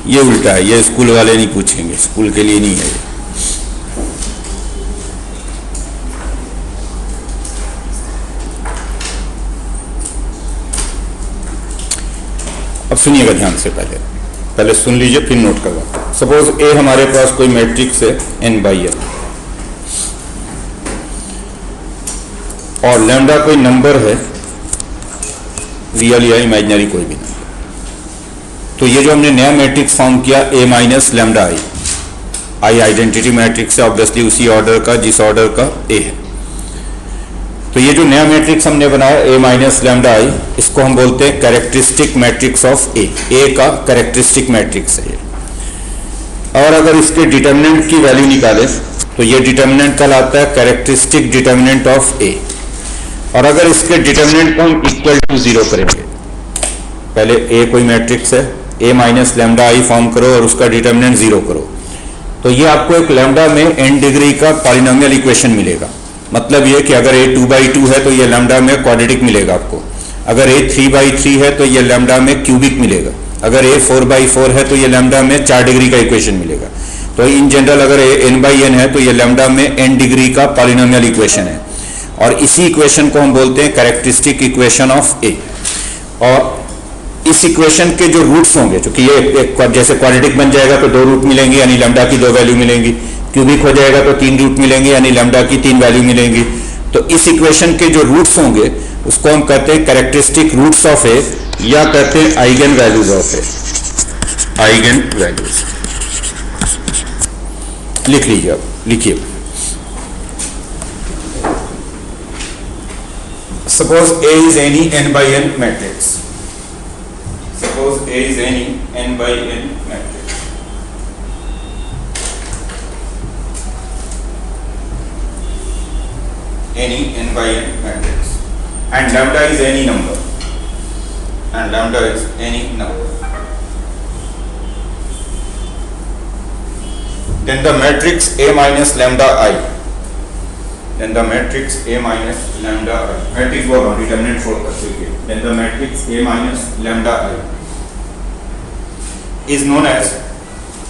ये उल्टा है, ये स्कूल वाले नहीं पूछेंगे, स्कूल के लिए नहीं है ये। अब सुनिएगा ध्यान से, पहले सुन लीजिए फिर नोट करवा। सपोज ए हमारे पास कोई मैट्रिक्स है n बाई n, और लैम्डा कोई नंबर है, रियल या इमेजिनरी कोई भी नंबर। तो ये जो हमने नया मैट्रिक्स फॉर्म किया a minus lambda I, I identity matrix है ऑब्वियसली उसी ऑर्डर का जिस ऑर्डर का a है। तो ये जो नया मैट्रिक्स हमने बनाया a माइनस लैम्डा आई, इसको हम बोलते हैं कैरेक्टरिस्टिक मैट्रिक्स ऑफ a का कैरेक्टरिस्टिक मैट्रिक्स है ये। और अगर इसके डिटर्मिनेंट की वैल्यू निकाले तो ये डिटर्मिनेंट कहलाता है कैरेक्टरिस्टिक डिटर्मिनेंट ऑफ a। और अगर इसके डिटर्मिनेंट को हम इक्वल टू 0 करेंगे, पहले a कोई मैट्रिक्स है, a minus lambda I form करो और उसका डिटर्मिनेंट 0 करो, तो ये आपको एक लैम्डा में n डिग्री का पॉलिनोमियल इक्वेशन मिलेगा। मतलब ये कि अगर a 2/2 है तो ये लैम्डा में क्वाड्रेटिक मिलेगा आपको, अगर a 3/3 है तो ये लैम्डा में क्यूबिक मिलेगा, अगर a 4/4 है तो ये लैम्डा में 4 डिग्री का इक्वेशन मिलेगा। तो इन जनरल अगर a n/n है तो ये लैम्डा में n डिग्री का पॉलिनोमियल इक्वेशन है, और इसी इक्वेशन को हम बोलते हैं कैरेक्टरिस्टिक इक्वेशन ऑफ a। और इस इक्वेशन के जो रूट्स होंगे, क्योंकि ये जैसे क्वाड्रेटिक बन जाएगा तो 2 रूट मिलेंगे यानी लैम्डा की 2 वैल्यू मिलेंगी, क्यूबिक हो जाएगा तो 3 रूट मिलेंगे यानी लैम्डा की 3 वैल्यू मिलेंगी। तो इस इक्वेशन के जो रूट्स होंगे उसको हम कहते हैं कैरेक्टरिस्टिक रूट्स ऑफ ए, या कहते हैं eigen values of A, eigen values. लिख लीजिए, अब लिखिए। Suppose A is any n by n matrix, suppose A is any n by n matrix, any n by n matrix, and lambda is any number, and lambda is any number, then the matrix A minus lambda I, then the matrix A minus lambda I, matrix वो determinant 4 कर चुके, then the matrix A minus lambda I is known as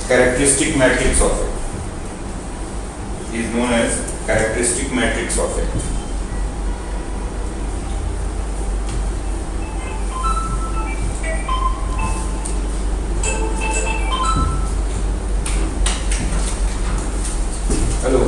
characteristic matrix of A, is known as characteristic matrix of A. Hello.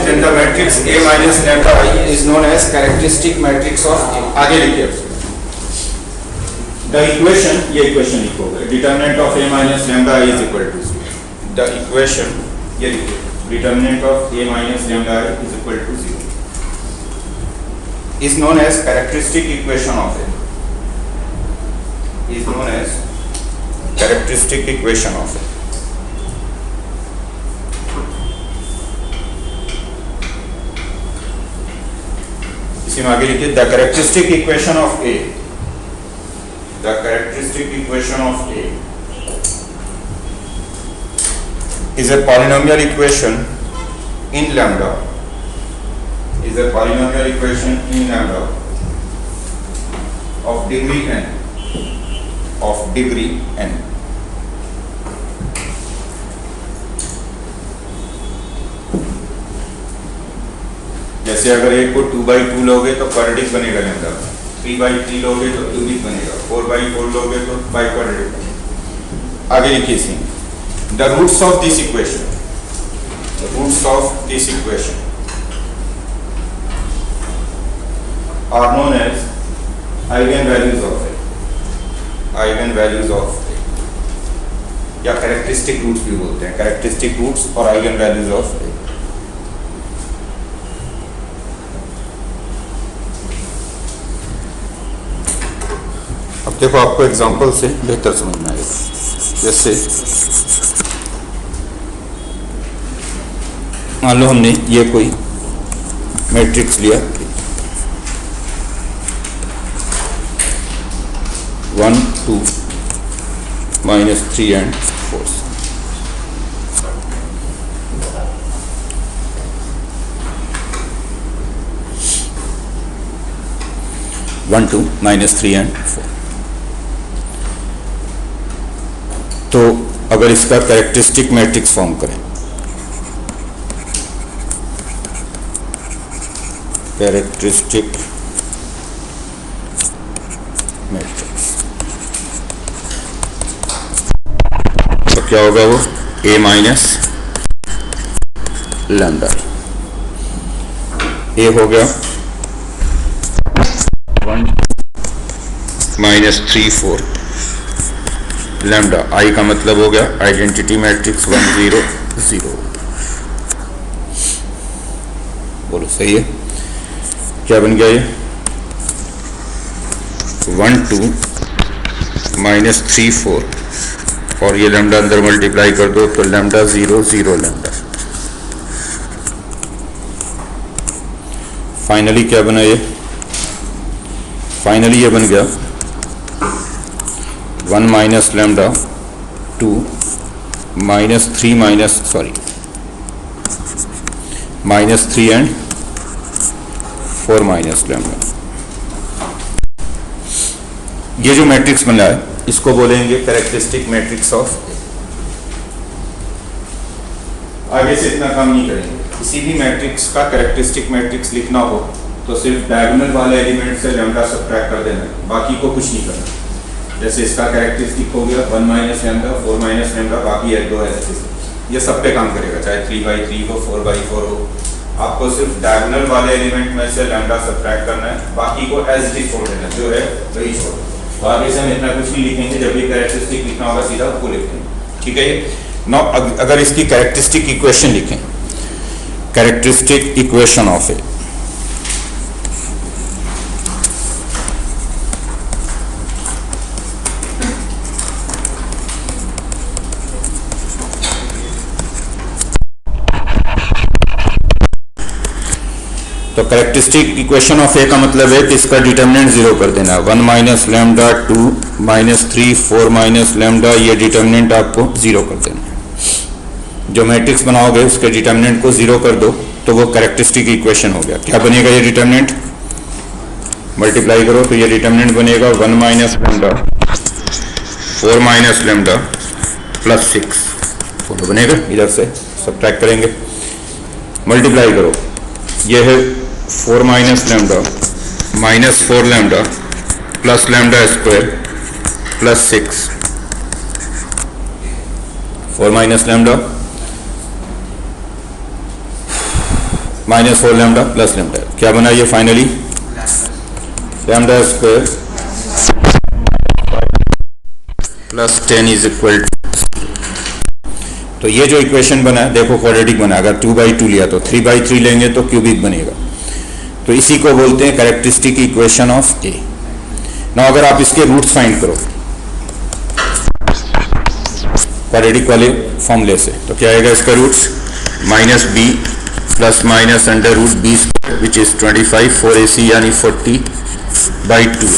Then the matrix A minus lambda I is known as characteristic matrix of A. आगे लिखिए। The equation, ये equation लिखोगे, determinant of A minus lambda I is equal to 0. The equation, ये लिखिए, determinant of A minus lambda I is equal to 0, is known as characteristic equation of A. Is known as characteristic equation of A. इसी में आगे लिखिए, the characteristic equation of A, the characteristic equation of A is a polynomial equation in lambda, is a polynomial equation in lambda of degree n, of degree n. जैसे अगर एक को 2/2 लोगे तो क्वाड्रेटिक बनेगा लैम्डा, 3/3 लोगे तो क्यूबिक बनेगा, 4/4 लोगे तो बाई क्वाड्रेटिक बनेगा। आगे लिखिए इसी the roots of this equation, roots of this equation are known as eigenvalues of A, eigenvalues of A, या कैरेक्टरिस्टिक रूट्स भी बोलते हैं, कैरेक्टरिस्टिक रूट्स और आइगन वैल्यूज ऑफ ए। अब देखो आपको एग्जांपल से बेहतर समझ में आएगा। जैसे मान लो हमने ये कोई मैट्रिक्स लिया 1 2 -3 and 4, (1 2 -3 and 4). तो अगर इसका कैरेक्टरिस्टिक मैट्रिक्स फॉर्म करें, कैरेक्टरिस्टिक मैट्रिक्स, तो क्या होगा वो A माइनस लैम्डा। ए हो गया 1 -3 4 लैम्डा। आई का मतलब हो गया आइडेंटिटी मैट्रिक्स 1 0 0। बोलो सही है? क्या बन गया ये 1 2 -3 4 और ये लैम्डा अंदर मल्टीप्लाई कर दो तो लैम्डा 0 0 लैम्डा। फाइनली क्या बना ये? फाइनली ये बन गया 1 minus lambda 2 -3 -3 and 4 minus lambda. ये जो मैट्रिक्स बना है इसको बोलेंगे कैरेक्टरिस्टिक मैट्रिक्स ऑफ ए। आगे से इतना काम नहीं करेंगे। किसी भी मैट्रिक्स का कैरेक्टरिस्टिक मैट्रिक्स लिखना हो तो सिर्फ डायगोनल वाले एलिमेंट से लैम्डा सब्ट्रैक्ट कर देना, बाकी को कुछ नहीं करना। जैसे इसका कैरेक्टरिस्टिक हो गया 1 माइनस लैम्डा 4 माइनस लैम्डा, बाकी एक दो ऐसे ये सब पे काम करेगा, चाहे 3/3 हो 4/4 हो। आपको सिर्फ डायगोनल वाले एलिमेंट में से लैम्डा सब्ट्रैक्ट करना है, बाकी को एज इट इज छोड़ देना, जो है वही छोड़। तो आगे से हम इतना कुछ नहीं लिखेंगे, जब भी कैरेक्टरिस्टिक लिखना होगा सीधा उसको लिखेंगे। ठीक है? नाउ अगर इसकी कैरेक्टरिस्टिक इक्वेशन लिखें, कैरेक्टरिस्टिक इक्वेशन ऑफ ए, तो कैरेक्टरिस्टिक इक्वेशन ऑफ ए का मतलब है कि इसका डिटर्मिनेंट 0 कर देना। 1 माइनस लैम्डा 2 -3 4 माइनस लैम्डा, ये डिटर्मिनेंट आपको 0 कर देना है। जो मैट्रिक्स बनाओगे उसके डिटर्मिनेंट को 0 कर दो तो वो कैरेक्टरिस्टिक इक्वेशन हो गया। क्या बनेगा ये डिटर्मिनेंट? मल्टीप्लाई करो तो ये डिटर्मिनेंट बनेगा 1 minus lambda 4 minus lambda plus 6। तो बनेगा, इधर से सब्ट्रैक्ट करेंगे, मल्टीप्लाई करो, ये है 4 minus lambda -4 lambda plus lambda square plus 6, 4 minus lambda -4 lambda plus lambda, क्या बना ये finally? Lambda square plus 10 is equal to. तो ये जो इक्वेशन बना है देखो क्वाड्रेटिक बना। अगर 2/2 लिया तो 3/3 लेंगे तो क्यूबिक बनेगा। तो इसी को बोलते हैं कैरेक्टरिस्टिक इक्वेशन ऑफ ए। ना अगर आप इसके रूट्स फाइंड करो क्वाड्रेटिक वाले फॉर्मूले से तो क्या आएगा इसका roots? -b plus minus √b² which is 25 4ac यानी 40/2।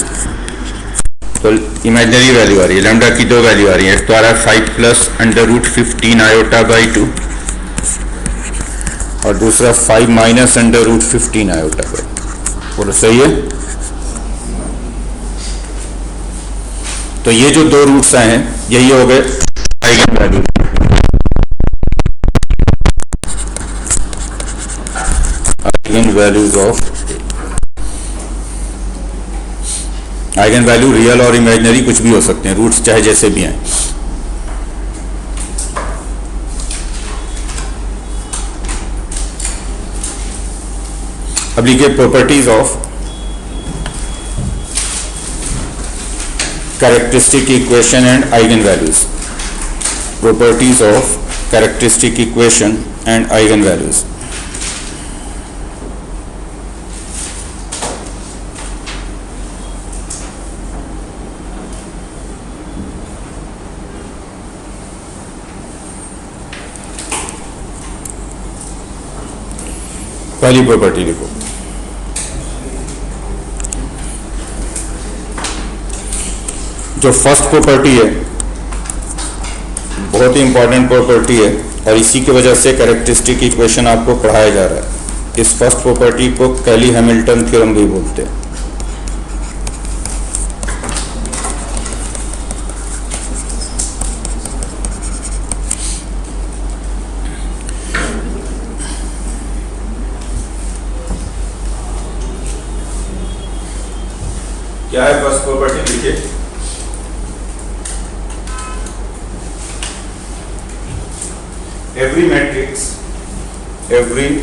तो इमेजिनरी वैल्यू आ रही है, लैम्डा की 2 वैल्यू आ रही है। तो आ रहा है 5 प्लस √15 i/2 और दूसरा 5 माइनस √15 i/2। बोलो सही है? तो ये जो दो रूट्स आए हैं यही हो गए eigen value. Eigen values of eigen value real और इमेजिनरी कुछ भी हो सकते हैं, रूट्स चाहे जैसे भी हैं। अब लिखिए properties of characteristic equation and eigen values. Properties of characteristic equation and eigen values. पहली प्रॉपर्टी लिखो, जो फर्स्ट प्रॉपर्टी है बहुत ही इंपॉर्टेंट प्रॉपर्टी है और इसी की वजह से कैरेक्टरिस्टिक इक्वेशन आपको पढ़ाया जा रहा है। इस फर्स्ट प्रॉपर्टी को कैली हैमिल्टन थ्योरम भी बोलते हैं। क्या है फर्स्ट प्रॉपर्टी? लिखिए, every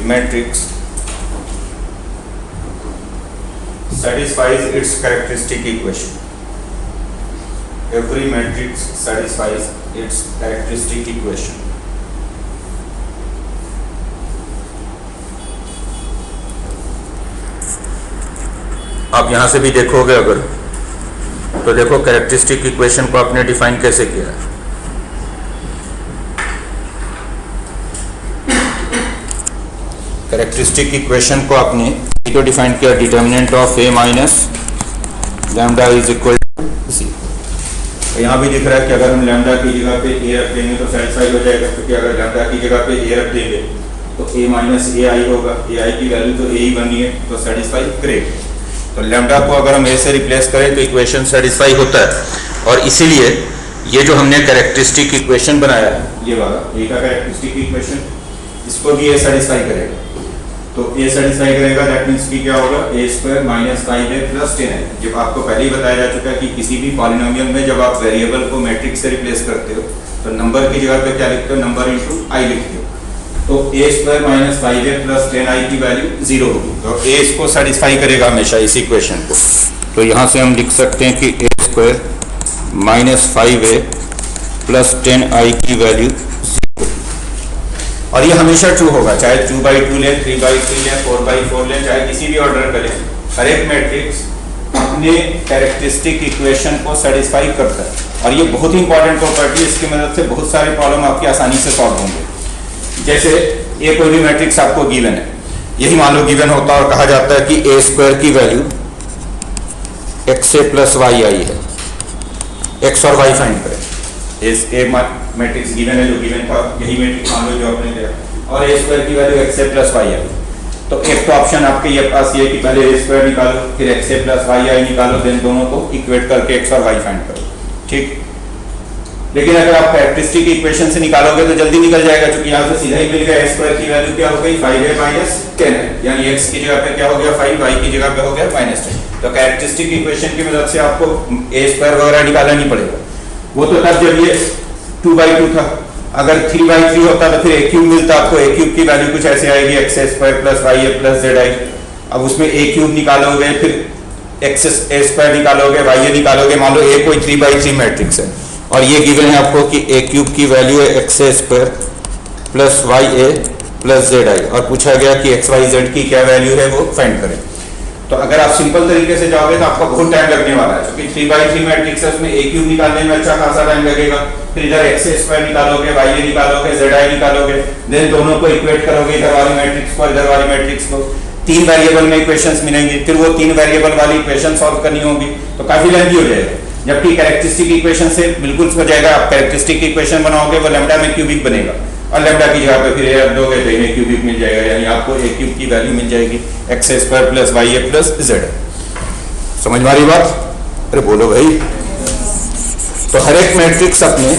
matrix satisfies its characteristic equation. Every matrix satisfies its characteristic equation. आप यहां से भी देखोगे अगर तो देखो कैरेक्टरिस्टिक इक्वेशन को आपने डिफाइन कैसे किया है। कैरेक्टरिस्टिक इक्वेशन को आपने तो डिफाइन किया, determinant of A minus lambda is equal to C. यहाँ भी दिख रहा है कि अगर हम लैम्डा की जगह पे ए रख देंगे तो सेटिस्फाई हो जाएगा, क्योंकि अगर लैम्डा की जगह पे ए रख देंगे तो ए माइनस ए आई होगा, ए आई की वैल्यू तो ए ही बनी है तो सेटिस्फाई करेगा। तो लैम्डा को अगर हम ए से रिप्लेस करें तो इक्वेशन सेटिस्फाई होता है। और इसीलिए ये जो हमने कैरेक्टरिस्टिक इक्वेशन बनाया है, ये वाला ए का कैरेक्टरिस्टिक इक्वेशन, इसको भी ए सेटिस्फाई करेगा। तो ए सेटिस्फाई करेगा, दैट मींस कि क्या होगा, ए स्क्वायर माइनस 5a प्लस 10 है। जब आपको पहले ही बताया जा चुका है कि किसी भी पॉलिनोमियल में जब आप वेरिएबल को मैट्रिक्स से रिप्लेस करते हो तो नंबर की जगह पे क्या लिखते हो, नंबर इंटू आई लिखते हो। तो ए square minus 5a plus 10i की वैल्यू 0 होगी। तो ए इसको सेटिस्फाई करेगा हमेशा इस इक्वेशन को। तो यहाँ से हम लिख सकते हैं कि ए square minus 5a plus 10i की वैल्यू, और ये हमेशा ट्रू होगा, चाहे 2/2 लें, 3/3 लें, 4/4 लें, चाहे किसी भी ऑर्डर करें, हर एक मैट्रिक्स अपने कैरेक्टरिस्टिक इक्वेशन को सेटिस्फाई करता है। और ये बहुत ही इंपॉर्टेंट प्रॉपर्टी है, इसकी मदद से बहुत सारे प्रॉब्लम आपकी आसानी से सॉल्व होंगे। जैसे ये कोई भी मैट्रिक्स आपको गिवन है, यही मान लो गिवन होता है और कहा जाता है कि ए स्क्वायर की वैल्यू एक्स ए प्लस वाई आई है, एक्स और वाई फाइंड करें। ए मैट्रिक्स गिवन है, जो गिवन था यही मैट्रिक्स मान लो जो आपने लिया, और ए स्क्वायर की वैल्यू एक्स ए प्लस वाई आई। तो एक तो ऑप्शन आपके ये पास ये कि पहले ए स्क्वायर निकालो, फिर एक्स ए प्लस वाई आई निकालो, देन दोनों को इक्वेट करके एक्स और वाई फाइंड करो, ठीक। लेकिन अगर आप कैरेक्टरिस्टिक इक्वेशन से निकालोगे तो जल्दी निकल जाएगा, क्योंकि यहाँ से सीधा ही मिल गया। ए स्क्वायर की वैल्यू क्या हो गई, 5a माइनस 10 है, यानी एक्स की जगह पे क्या हो गया 5, वाई की जगह पे हो गया माइनस 10। तो कैरेक्टरिस्टिक इक्वेशन की मदद से आपको ए स्क्वायर वगैरह निकालना नहीं पड़ेगा। वो तो तब जब ये 2/2 था, अगर 3/3 होता तो फिर ए क्यूब मिलता आपको। ए क्यूब की वैल्यू कुछ ऐसे आएगी, X A square plus Y A plus Z I. अब उसमें ए क्यूब निकालोगे, फिर एक्स ए स्क्वायर निकालोगे, वाई ए निकालोगे। मान लो ए कोई 3/3 मैट्रिक्स है और ये गिवन है आपको कि ए क्यूब की वैल्यू है X A square plus Y A plus Z I, और पूछा गया कि एक्स वाई जेड की क्या वैल्यू है वो फाइंड करें। तो अगर आप सिंपल तरीके से जाओगे तो आपको बहुत टाइम लगने वाला है, क्योंकि 3/3 मैट्रिक्स है, उसमें ए क्यूब निकालने में अच्छा खासा टाइम लगेगा। फिर इधर एक्स ए स्क्वायर निकालोगे, वाई ए निकालोगे, जेड आई निकालोगे, देन दोनों को इक्वेट करोगे, इधर वाली मैट्रिक्स को इधर वाली मैट्रिक्स को। 3 वेरिएबल में इक्वेशंस मिलेंगी, फिर वो 3 वेरिएबल वाली इक्वेशन सॉल्व करनी होगी, तो काफी लेंथी हो जाएगा। जबकि कैरेक्टरिस्टिक इक्वेशन से बिल्कुल हो जाएगा। आप कैरेक्टरिस्टिक इक्वेशन बनाओगे वो लैम्डा में क्यूबिक बनेगा, और लैम्डा की जगह पे फिर ए रख दोगे तो ए क्यूबिक मिल जाएगा, यानी आपको ए क्यूब की वैल्यू मिल जाएगी x A square plus Y A plus Z. समझ में आ रही बात? अरे बोलो भाई। तो हर एक मैट्रिक्स अपने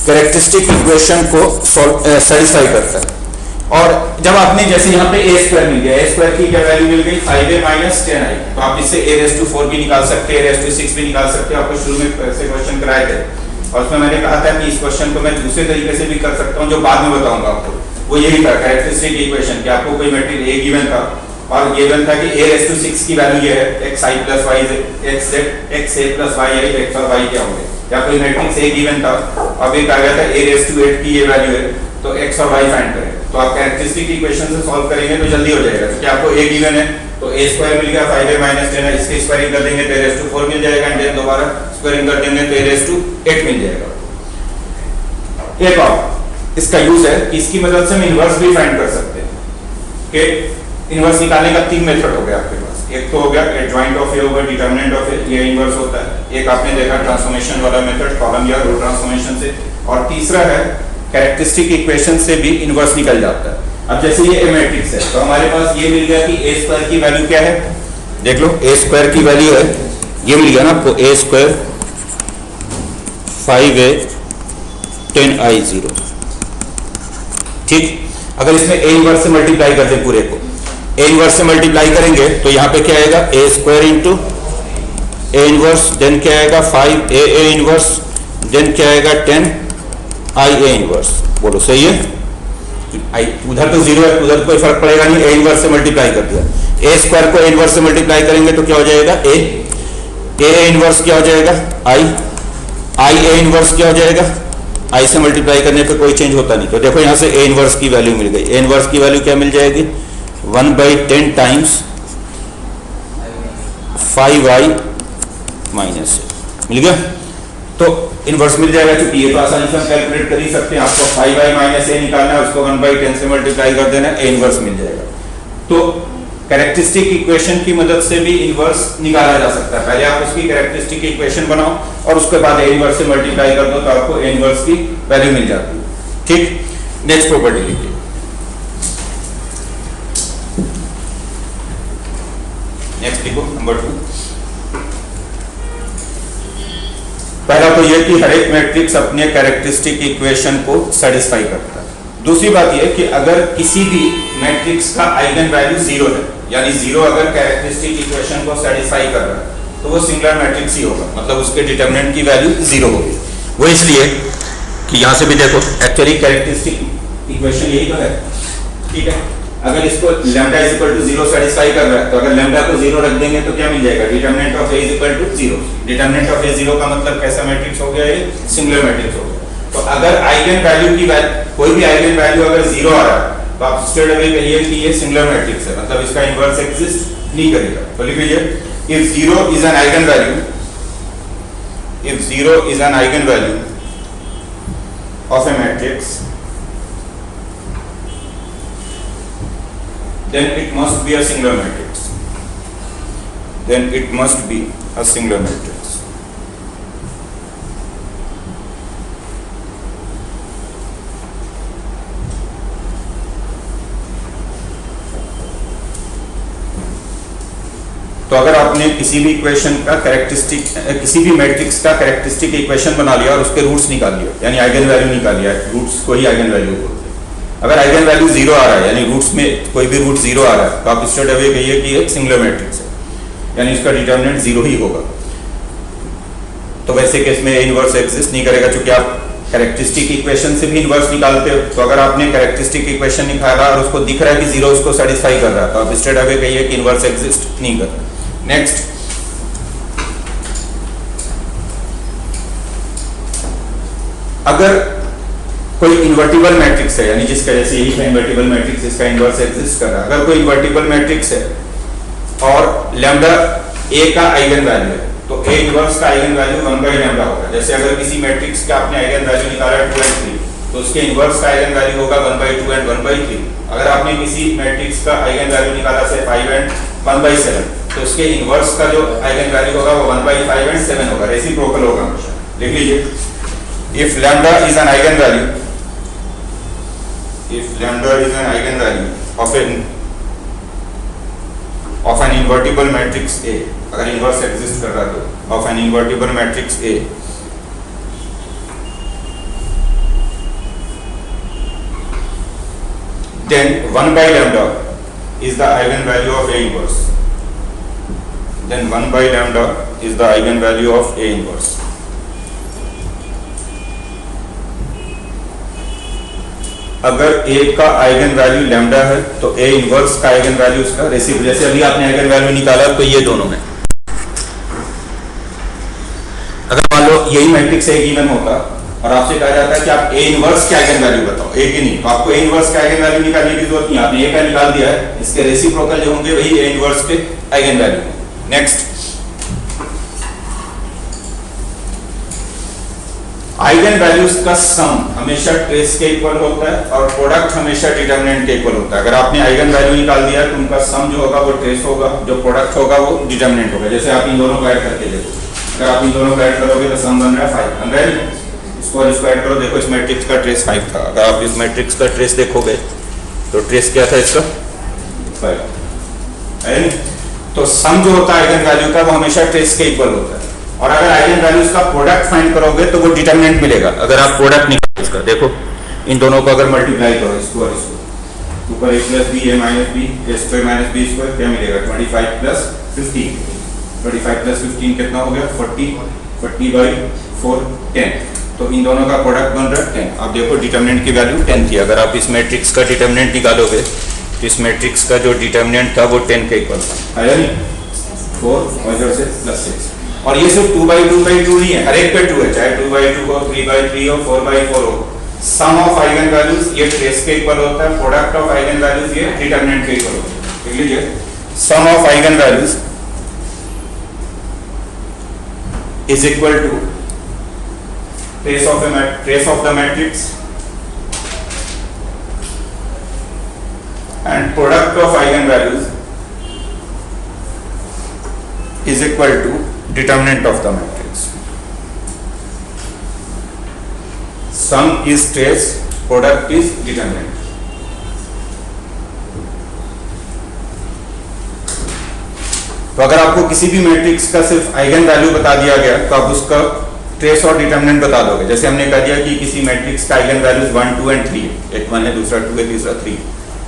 कैरेक्टरिस्टिक इक्वेशन को सेटिस्फाई करता है। और जब आपने जैसे यहाँ पे ए स्क्वायर मिल गया, ए स्क्वायर की क्या वैल्यू मिल गई 5a माइनस 10i, तो आप इससे a रेज़ टू 4 भी निकाल सकते हैं, a रेज़ टू 6 भी निकाल सकते हैं। आपको शुरू में ऐसे क्वेश्चन कराए थे और उसमें मैंने कहा था कि इस क्वेश्चन को मैं दूसरे तरीके से भी कर सकता हूँ, जो बाद में बताऊंगा आपको। वो यही था कैरेक्टरिस्टिक इक्वेशन कि आपको कोई मैट्रिक्स a गिवन था और गिवन था कि a रेज़ टू 6 की वैल्यू ये है xi plus y xa plus yi, x और y क्या होंगे, या कोई मैट्रिक्स a गिवन था, अब एक आ गया था a रेज़ टू 8 की ये वैल्यू है, तो x और y फाइंड करें। तो आप कैरेक्टरिस्टिक इक्वेशन से सॉल्व करेंगे तो जल्दी हो जाएगा, क्योंकि आपको a गिवन है तो a स्क्वायर मिल गया 5a माइनस 10, इसके स्क्वायरिंग कर देंगे तो a रेज़ टू 4 मिल जाएगा, एंड देन दोबारा स्क्वायरिंग कर देंगे तो a रेज़ टू 8 मिल जाएगा। एक और इसका यूज है कि इसकी मदद से हम इनवर्स भी फाइंड कर सकते हैं कि इनवर्स निकालने का 3 मेथड हो गया आपके पास। एक तो हो गया adjoint of A over determinant of A, ये इनवर्स होता है। एक आपने देखा ट्रांसफॉर्मेशन वाला मेथड कॉलम या रो ट्रांसफॉर्मेशन से, और तीसरा है कैरेक्टरिस्टिक इक्वेशन से भी इनवर्स निकल जाता है। अब जैसे ये ए मैट्रिक्स है तो हमारे पास ये मिल गया कि ए स्क्वायर की वैल्यू क्या है, देख लो ए स्क्वायर की वैल्यू है, ये मिल गया ना आपको, ए स्क्वायर 5a 10i0, ठीक। अगर इसमें ए इनवर्स से मल्टीप्लाई कर दें पूरे को, ए इनवर्स से मल्टीप्लाई करेंगे तो यहाँ पे क्या आएगा A square into A inverse, then क्या आएगा 5a a इनवर्स, देन क्या आएगा 10i a इनवर्स। बोलो सही है, उधर तो जीरो है, उधर कोई फर्क पड़ेगा नहीं, ए इनवर्स से मल्टीप्लाई कर दिया। ए स्क्वायर को ए इनवर्स से मल्टीप्लाई करेंगे तो क्या हो जाएगा ए इनवर्स क्या हो जाएगा आई ए इनवर्स क्या हो जाएगा, आई से मल्टीप्लाई करने पे कोई चेंज होता नहीं। तो देखो यहाँ से ए इनवर्स की वैल्यू मिल गई, ए इनवर्स की वैल्यू क्या मिल जाएगी 1/10 टाइम्स 5i माइनस मिल गया। तो इनवर्स मिल जाएगा, क्योंकि ये तो आसानी से हम कैलकुलेट कर ही सकते हैं। आपको 5i माइनस ए निकालना है, उसको 1/10 से मल्टीप्लाई कर देना है, ए इनवर्स मिल जाएगा। तो कैरेक्टरिस्टिक इक्वेशन की मदद से भी इनवर्स निकाला जा सकता है। पहले आप उसकी कैरेक्टरिस्टिक इक्वेशन बनाओ और उसके बाद ए इनवर्स से मल्टीप्लाई कर दो तो आपको ए इनवर्स की वैल्यू मिल जाती है, ठीक। नेक्स्ट प्रॉपर्टी लिखिए, नेक्स्ट लिखो नंबर 2। पहला तो यह कि हर एक मैट्रिक्स अपने कैरेक्टरिस्टिक इक्वेशन को सेटिस्फाई करता है। दूसरी बात यह कि अगर किसी भी मैट्रिक्स का आइगन वैल्यू 0 है, यानी 0 अगर कैरेक्टरिस्टिक इक्वेशन को सेटिस्फाई कर रहा है तो वो सिंगुलर मैट्रिक्स ही होगा, मतलब उसके डिटरमिनेंट की वैल्यू 0 होगी। वो इसलिए कि यहां से भी देखो एक्चुअली कैरेक्टरिस्टिक इक्वेशन यही तो है, ठीक है। अगर इसको lambda is equal to 0 satisfy कर रहा है तो अगर लैम्डा को 0 रख देंगे तो क्या मिल जाएगा, determinant of A is equal to 0। Determinant of A 0 का मतलब कैसा मैट्रिक्स हो गया, ये सिंगुलर मैट्रिक्स हो गया। तो अगर आइगन वैल्यू की कोई भी आइगन वैल्यू अगर 0 आ रहा है तो आप स्ट्रेट अवे कहिए कि ये सिंगुलर मैट्रिक्स है, मतलब इसका इनवर्स एग्जिस्ट नहीं करेगा। तो लिख लीजिए if 0 is an eigen value, if 0 is an eigen value of A matrix then it must be a singular matrix, then it must be a singular matrix। तो अगर आपने किसी भी इक्वेशन का कैरेक्टरिस्टिक, किसी भी मैट्रिक्स का कैरेक्टरिस्टिक इक्वेशन बना लिया और उसके रूट्स निकाल लिया, यानी आइगन वैल्यू निकाल लिया, रूट्स को ही आइगन वैल्यू बोलते हैं। अगर आइगन वैल्यू 0 आ रहा है, यानी रूट्स में कोई भी रूट 0 आ रहा है, तो आप स्ट्रेट अवे कहिए कि एक सिंगुलर मैट्रिक्स है, यानी इसका डिटरमिनेंट 0 ही होगा। तो वैसे केस में इनवर्स एग्जिस्ट नहीं करेगा, क्योंकि आप कैरेक्टरिस्टिक इक्वेशन से भी इनवर्स निकालते हो। तो अगर आपने कैरेक्टरिस्टिक इक्वेशन निकाला और उसको दिख रहा है कि 0 उसको सेटिस्फाई कर रहा है, तो आप स्ट्रेट अवे कहिए कि इनवर्स एग्जिस्ट नहीं कर। नेक्स्ट, अगर कोई इन्वर्टिबल मैट्रिक्स है, यानी जिसका जैसे यही है इन्वर्टिबल मैट्रिक्स, इसका इनवर्स एग्जिस्ट कर रहा है। अगर कोई इन्वर्टिबल मैट्रिक्स है और लैम्डा ए का आइगन वैल्यू है तो ए इनवर्स का आइगन वैल्यू 1/λ होगा। जैसे अगर किसी मैट्रिक्स का आपने आइगन वैल्यू निकाला 2 और 3 तो उसके इनवर्स का आइगन वैल्यू होगा 1/2 और 1/3। अगर आपने किसी मैट्रिक्स का आइगन वैल्यू निकाला से 5 और 1/7 तो उसके इनवर्स का जो आइगन वैल्यू होगा वो 1/5 और 7 होगा, रेसिप्रोकल होगा हमेशा। देख लीजिए if lambda is an eigen value, if lambda is an eigenvalue of an invertible matrix A, अगर इनवर्स एग्जिस्ट कर रहा है तो of an invertible matrix A, then 1 by lambda is the eigenvalue of A inverse. Then 1 by lambda is the eigenvalue of A inverse. अगर A का eigen value lambda है तो A inverse का eigen value उसका reciprocal, जैसे अभी आपने eigen value निकाला तो ये दोनों में, अगर मान लो यही मैट्रिक्स A गिवन होता और आपसे कहा जाता है कि आप A इनवर्स के आइगन वैल्यू बताओ, A की नहीं, तो आपको A इनवर्स के आइगन वैल्यू निकालने की जरूरत नहीं, आपने A का निकाल दिया है, इसके रेसिप्रोकल जो होंगे वही A इनवर्स के eigen value. Next, eigen values का सम हमेशा ट्रेस के इक्वल होता है और प्रोडक्ट हमेशा डिटरमिनेंट के इक्वल होता है। अगर आपने आइगन वैल्यू निकाल दिया तो उनका सम जो होगा वो ट्रेस होगा, जो प्रोडक्ट होगा वो डिटरमिनेंट होगा। जैसे आप इन दोनों को ऐड करके देखो, अगर आप इन दोनों को ऐड करोगे तो सम बन रहा है 5, बन रहा है, इसको और इसको ऐड करो, देखो इस मैट्रिक्स का ट्रेस 5 था, अगर आप इस मैट्रिक्स का ट्रेस देखोगे तो ट्रेस क्या था इसका 5 है। तो सम जो होता है आइगन वैल्यू का वो हमेशा ट्रेस के इक्वल होता है, और अगर आइगन वैल्यूज का प्रोडक्ट फाइंड करोगे तो वो डिटरमिनेंट मिलेगा। अगर आप प्रोडक्ट निकालो इसका, देखो इन दोनों को अगर मल्टीप्लाई करो, इसको और इसको, ऊपर a plus B, a minus B, a square minus B square, क्या मिलेगा 25 प्लस 15, 25 प्लस 15 कितना हो गया 40, 40 बाई 4 10, तो इन दोनों का प्रोडक्ट बन रहा है 10। आप देखो डिटरमिनेंट की वैल्यू 10 थी, अगर आप इस मैट्रिक्स का डिटरमिनेंट निकालोगे तो इस मैट्रिक्स का जो डिटरमिनेंट था वो 10 के इक्वल था, आया नहीं, 4 और इधर से प्लस 6। और ये सिर्फ 2 by 2 नहीं है, हर एक पे 2 है, चाहे 2 by 2 हो, 3 by 3 हो, 4 by 4 हो। सम ऑफ आइगन वैल्यूज ये ट्रेस के इक्वल होता है, प्रोडक्ट ऑफ आइगन वैल्यूज ये डिटरमिनेंट के इक्वल होता है। देख लीजिए, sum of eigenvalues is equal to trace of the matrix and product of eigenvalues is equal to determinant of the matrix. Sum is trace, product is determinant. तो अगर आपको किसी भी मैट्रिक्स का सिर्फ आइगन वैल्यू बता दिया गया तो आप उसका ट्रेस और डिटरमिनेंट बता दोगे। जैसे हमने कह दिया कि किसी मैट्रिक्स का आइगन वैल्यूज 1 2 एंड 3 है, एक 1 है, दूसरा 2 है, तीसरा 3,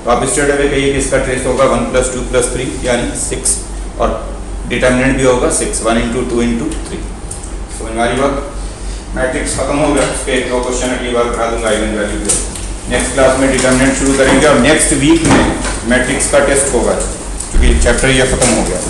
तो आप स्ट्रेट अवे कहिए कि इसका ट्रेस होगा 1 + 2 + 3 यानी 6, और डिटरमिनेंट भी होगा 6, 1 × 2 × 3। तो हमारी बात मैट्रिक्स खत्म हो गया, उसके एक दो क्वेश्चन अगली बार करा दूंगा आइगन वैल्यू के। नेक्स्ट क्लास में डिटरमिनेंट शुरू करेंगे और नेक्स्ट वीक में मैट्रिक्स का टेस्ट होगा, क्योंकि चैप्टर ये खत्म हो गया।